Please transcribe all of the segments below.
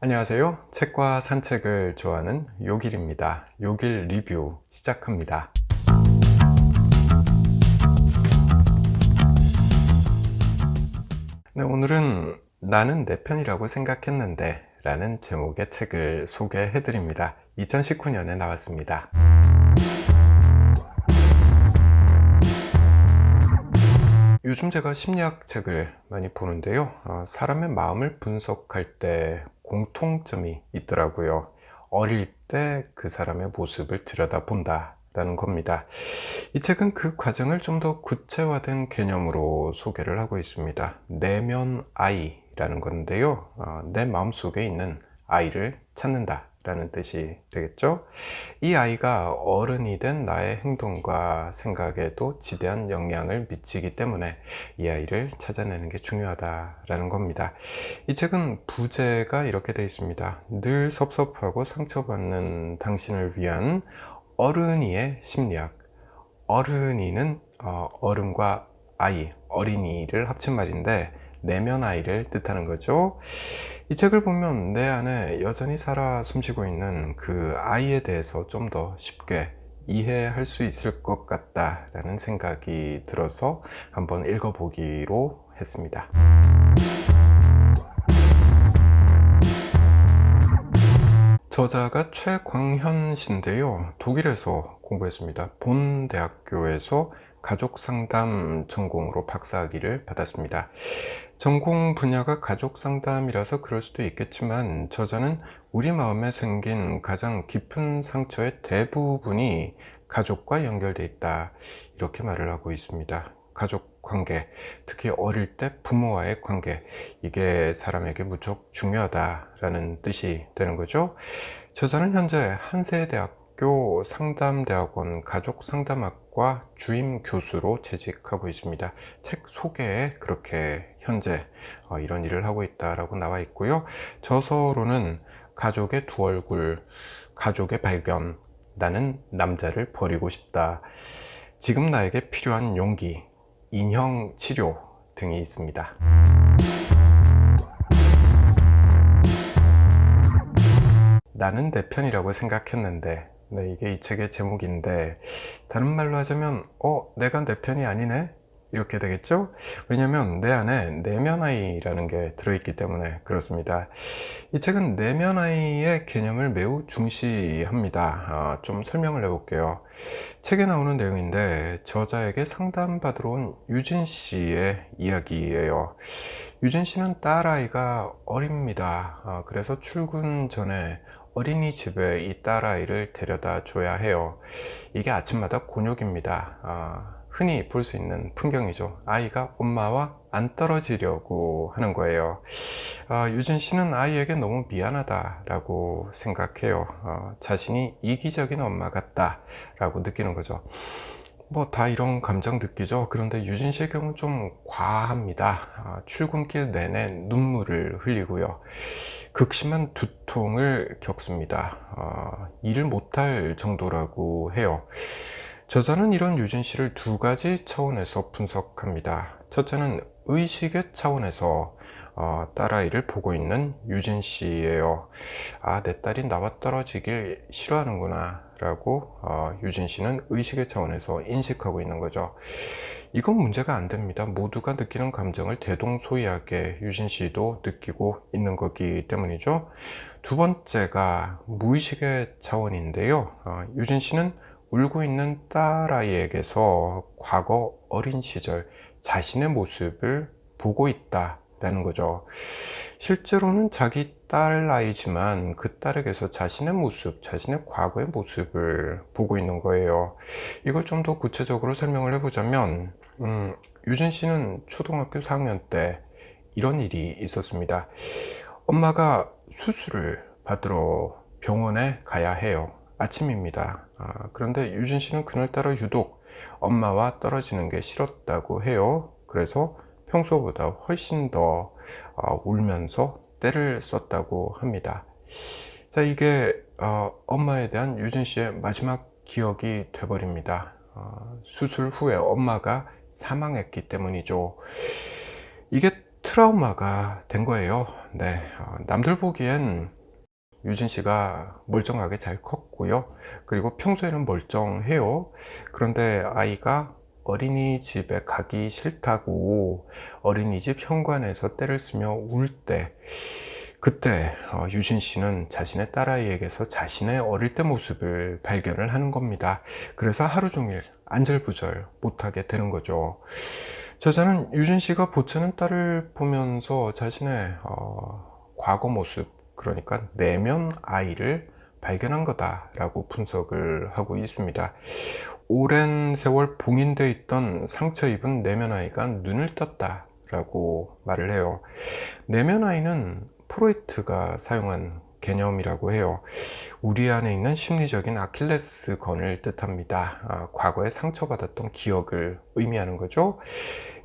안녕하세요. 책과 산책을 좋아하는 요길입니다. 요길 리뷰 시작합니다. 네, 오늘은 나는 내 편이라고 생각했는데 라는 제목의 책을 소개해 드립니다. 2019년에 나왔습니다. 요즘 제가 심리학 책을 많이 보는데요. 사람의 마음을 분석할 때 공통점이 있더라고요. 어릴 때 그 사람의 모습을 들여다본다 라는 겁니다. 이 책은 그 과정을 좀 더 구체화된 개념으로 소개를 하고 있습니다. 내면 아이라는 건데요. 내 마음속에 있는 아이를 찾는다 라는 뜻이 되겠죠. 이 아이가 어른이 된 나의 행동과 생각에도 지대한 영향을 미치기 때문에 이 아이를 찾아내는 게 중요하다라는 겁니다. 이 책은 부제가 이렇게 되어 있습니다. 늘 섭섭하고 상처받는 당신을 위한 어른이의 심리학. 어른이는 어른과 아이, 어린이를 합친 말인데 내면 아이를 뜻하는 거죠. 이 책을 보면 내 안에 여전히 살아 숨쉬고 있는 그 아이에 대해서 좀 더 쉽게 이해할 수 있을 것 같다라는 생각이 들어서 한번 읽어보기로 했습니다. 저자가 최광현 씨인데요. 독일에서 공부했습니다. 본 대학교에서 가족 상담 전공으로 박사학위를 받았습니다. 전공 분야가 가족 상담이라서 그럴 수도 있겠지만 저자는 우리 마음에 생긴 가장 깊은 상처의 대부분이 가족과 연결돼 있다, 이렇게 말을 하고 있습니다. 가족 관계, 특히 어릴 때 부모와의 관계, 이게 사람에게 무척 중요하다라는 뜻이 되는 거죠. 저자는 현재 한세대학교 상담대학원 가족상담학과 주임 교수로 재직하고 있습니다. 책 소개에 그렇게 현재 이런 일을 하고 있다라고 나와 있고요. 저서로는 가족의 두 얼굴, 가족의 발견, 나는 남자를 버리고 싶다, 지금 나에게 필요한 용기, 인형 치료 등이 있습니다. 나는 내 편이라고 생각했는데, 네, 이게 이 책의 제목인데, 다른 말로 하자면 내가 내 편이 아니네? 이렇게 되겠죠? 왜냐면 내 안에 내면아이라는 게 들어있기 때문에 그렇습니다. 이 책은 내면아이의 개념을 매우 중시합니다. 좀 설명을 해볼게요. 책에 나오는 내용인데 저자에게 상담받으러 온 유진 씨의 이야기예요. 유진 씨는 딸아이가 어립니다. 그래서 출근 전에 어린이집에 이 딸아이를 데려다 줘야 해요. 이게 아침마다 곤욕입니다. 흔히 볼 수 있는 풍경이죠. 아이가 엄마와 안 떨어지려고 하는 거예요. 유진 씨는 아이에게 너무 미안하다라고 생각해요. 자신이 이기적인 엄마 같다라고 느끼는 거죠. 뭐 다 이런 감정 느끼죠. 그런데 유진 씨의 경우는 좀 과합니다. 출근길 내내 눈물을 흘리고요. 극심한 두통을 겪습니다. 일을 못할 정도라고 해요. 저자는 이런 유진 씨를 두 가지 차원에서 분석합니다. 첫째는 의식의 차원에서 딸아이를 보고 있는 유진 씨예요. 내 딸이 나와 떨어지길 싫어하는구나 라고 유진 씨는 의식의 차원에서 인식하고 있는 거죠. 이건 문제가 안 됩니다. 모두가 느끼는 감정을 대동소이하게 유진 씨도 느끼고 있는 거기 때문이죠. 두 번째가 무의식의 차원인데요. 유진 씨는 울고 있는 딸아이에게서 과거 어린 시절 자신의 모습을 보고 있다라는 거죠. 실제로는 자기 딸아이지만 그 딸에게서 자신의 모습, 자신의 과거의 모습을 보고 있는 거예요. 이걸 좀 더 구체적으로 설명을 해보자면 유진 씨는 초등학교 4학년 때 이런 일이 있었습니다. 엄마가 수술을 받으러 병원에 가야 해요. 아침입니다. 그런데 유진 씨는 그날따라 유독 엄마와 떨어지는 게 싫었다고 해요. 그래서 평소보다 훨씬 더 울면서 떼를 썼다고 합니다. 자, 이게 엄마에 대한 유진 씨의 마지막 기억이 돼버립니다. 수술 후에 엄마가 사망했기 때문이죠. 이게 트라우마가 된 거예요. 네, 남들 보기엔 유진 씨가 멀쩡하게 잘 컸고요. 그리고 평소에는 멀쩡해요. 그런데 아이가 어린이집에 가기 싫다고 어린이집 현관에서 떼를 쓰며 울 때, 그때 유진 씨는 자신의 딸아이에게서 자신의 어릴 때 모습을 발견을 하는 겁니다. 그래서 하루 종일 안절부절 못하게 되는 거죠. 저자는 유진 씨가 보채는 딸을 보면서 자신의 과거 모습, 그러니까 내면 아이를 발견한 거다라고 분석을 하고 있습니다. 오랜 세월 봉인되어 있던 상처 입은 내면 아이가 눈을 떴다라고 말을 해요. 내면 아이는 프로이트가 사용한 개념이라고 해요. 우리 안에 있는 심리적인 아킬레스건을 뜻합니다. 과거에 상처받았던 기억을 의미하는 거죠.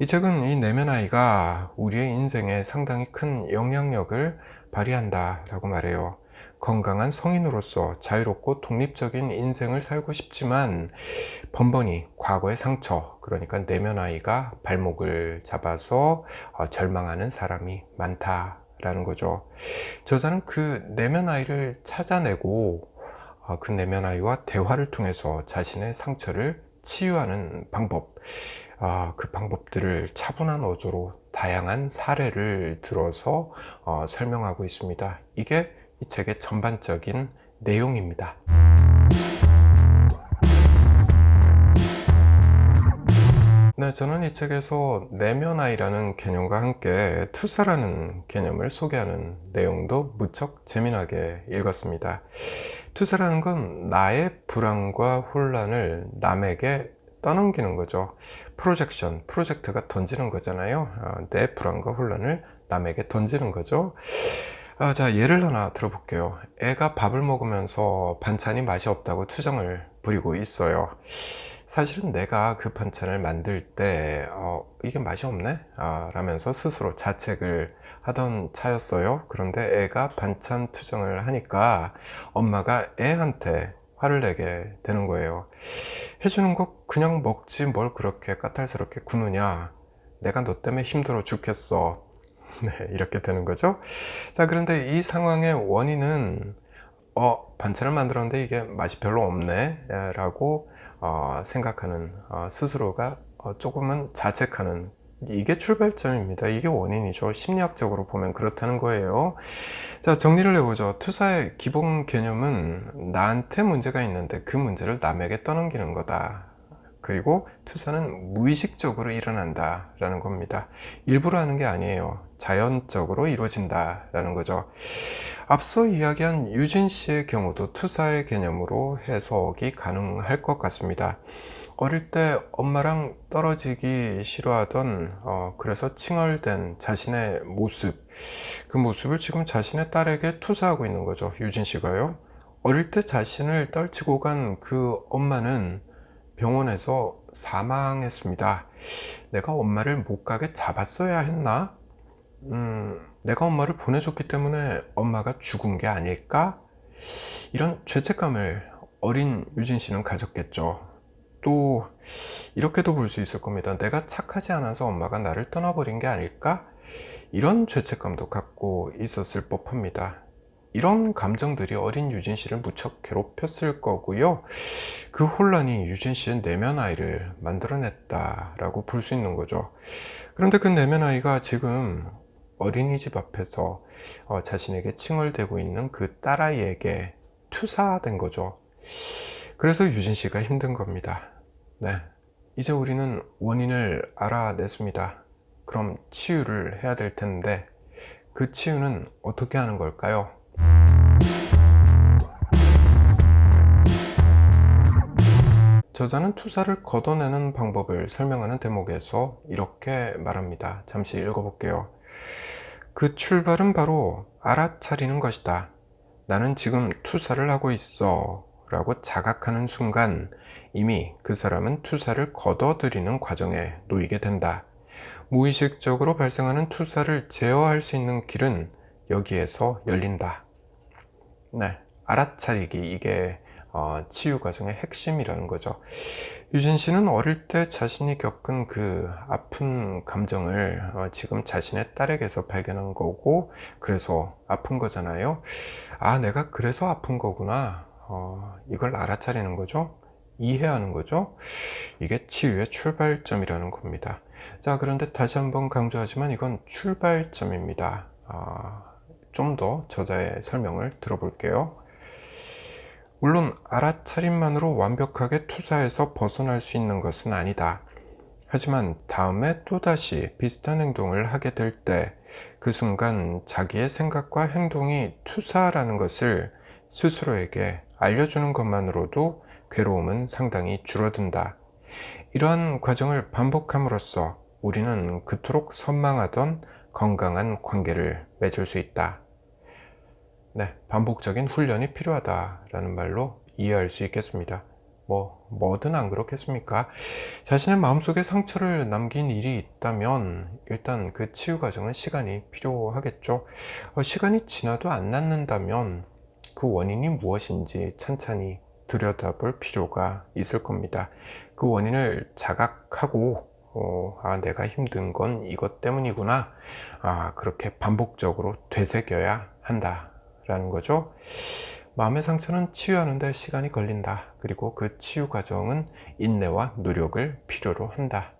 이 책은 이 내면 아이가 우리의 인생에 상당히 큰 영향력을 발휘한다 라고 말해요. 건강한 성인으로서 자유롭고 독립적인 인생을 살고 싶지만 번번이 과거의 상처, 그러니까 내면 아이가 발목을 잡아서 절망하는 사람이 많다라는 거죠. 저자는 그 내면 아이를 찾아내고 그 내면 아이와 대화를 통해서 자신의 상처를 치유하는 방법, 그 방법들을 차분한 어조로 다양한 사례를 들어서 설명하고 있습니다. 이게 이 책의 전반적인 내용입니다. 네, 저는 이 책에서 내면 아이라는 개념과 함께 투사라는 개념을 소개하는 내용도 무척 재미나게 읽었습니다. 투사라는 건 나의 불안과 혼란을 남에게 떠넘기는 거죠. 프로젝트가 던지는 거잖아요. 내 불안과 혼란을 남에게 던지는 거죠. 자, 예를 하나 들어볼게요. 애가 밥을 먹으면서 반찬이 맛이 없다고 투정을 부리고 있어요. 사실은 내가 그 반찬을 만들 때 이게 맛이 없네? 라면서 스스로 자책을 하던 차였어요. 그런데 애가 반찬 투정을 하니까 엄마가 애한테 화를 내게 되는 거예요. 해주는 거 그냥 먹지 뭘 그렇게 까탈스럽게 구느냐? 내가 너 때문에 힘들어 죽겠어. 네, 이렇게 되는 거죠. 자, 그런데 이 상황의 원인은 반찬을 만들었는데 이게 맛이 별로 없네 라고 생각하는 스스로가 조금은 자책하는, 이게 출발점입니다. 이게 원인이죠. 심리학적으로 보면 그렇다는 거예요. 자, 정리를 해보죠. 투사의 기본 개념은 나한테 문제가 있는데 그 문제를 남에게 떠넘기는 거다. 그리고 투사는 무의식적으로 일어난다 라는 겁니다. 일부러 하는 게 아니에요. 자연적으로 이루어진다 라는 거죠. 앞서 이야기한 유진 씨의 경우도 투사의 개념으로 해석이 가능할 것 같습니다. 어릴 때 엄마랑 떨어지기 싫어하던 그래서 칭얼댄 자신의 모습, 그 모습을 지금 자신의 딸에게 투사하고 있는 거죠. 유진 씨가요. 어릴 때 자신을 떨치고 간 그 엄마는 병원에서 사망했습니다. 내가 엄마를 못 가게 잡았어야 했나? 내가 엄마를 보내줬기 때문에 엄마가 죽은 게 아닐까? 이런 죄책감을 어린 유진 씨는 가졌겠죠. 또 이렇게도 볼 수 있을 겁니다. 내가 착하지 않아서 엄마가 나를 떠나버린 게 아닐까? 이런 죄책감도 갖고 있었을 법합니다. 이런 감정들이 어린 유진 씨를 무척 괴롭혔을 거고요. 그 혼란이 유진 씨의 내면 아이를 만들어냈다라고 볼 수 있는 거죠. 그런데 그 내면 아이가 지금 어린이집 앞에서 자신에게 칭얼대고 있는 그 딸아이에게 투사된 거죠. 그래서 유진 씨가 힘든 겁니다. 네, 이제 우리는 원인을 알아냈습니다. 그럼 치유를 해야 될 텐데 그 치유는 어떻게 하는 걸까요? 저자는 투사를 걷어내는 방법을 설명하는 대목에서 이렇게 말합니다. 잠시 읽어볼게요. 그 출발은 바로 알아차리는 것이다. 나는 지금 투사를 하고 있어 라고 자각하는 순간 이미 그 사람은 투사를 걷어들이는 과정에 놓이게 된다. 무의식적으로 발생하는 투사를 제어할 수 있는 길은 여기에서 열린다. 네, 알아차리기, 이게 치유 과정의 핵심이라는 거죠. 유진 씨는 어릴 때 자신이 겪은 그 아픈 감정을 지금 자신의 딸에게서 발견한 거고, 그래서 아픈 거잖아요. 아, 내가 그래서 아픈 거구나. 이걸 알아차리는 거죠. 이해하는 거죠. 이게 치유의 출발점이라는 겁니다. 자, 그런데 다시 한번 강조하지만 이건 출발점입니다. 좀 더 저자의 설명을 들어볼게요. 물론 알아차림만으로 완벽하게 투사에서 벗어날 수 있는 것은 아니다. 하지만 다음에 또다시 비슷한 행동을 하게 될 때 그 순간 자기의 생각과 행동이 투사라는 것을 스스로에게 알려주는 것만으로도 괴로움은 상당히 줄어든다. 이러한 과정을 반복함으로써 우리는 그토록 선망하던 건강한 관계를 맺을 수 있다. 네, 반복적인 훈련이 필요하다라는 말로 이해할 수 있겠습니다. 뭐든 안 그렇겠습니까? 자신의 마음속에 상처를 남긴 일이 있다면 일단 그 치유 과정은 시간이 필요하겠죠. 시간이 지나도 안 낫는다면 그 원인이 무엇인지 찬찬히 들여다볼 필요가 있을 겁니다. 그 원인을 자각하고 내가 힘든 건 이것 때문이구나. 그렇게 반복적으로 되새겨야 한다라는 거죠. 마음의 상처는 치유하는 데 시간이 걸린다. 그리고 그 치유 과정은 인내와 노력을 필요로 한다.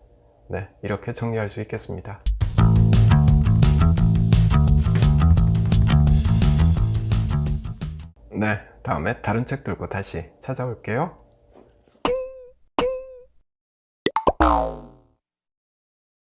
네, 이렇게 정리할 수 있겠습니다. 네, 다음에 다른 책 들고 다시 찾아올게요.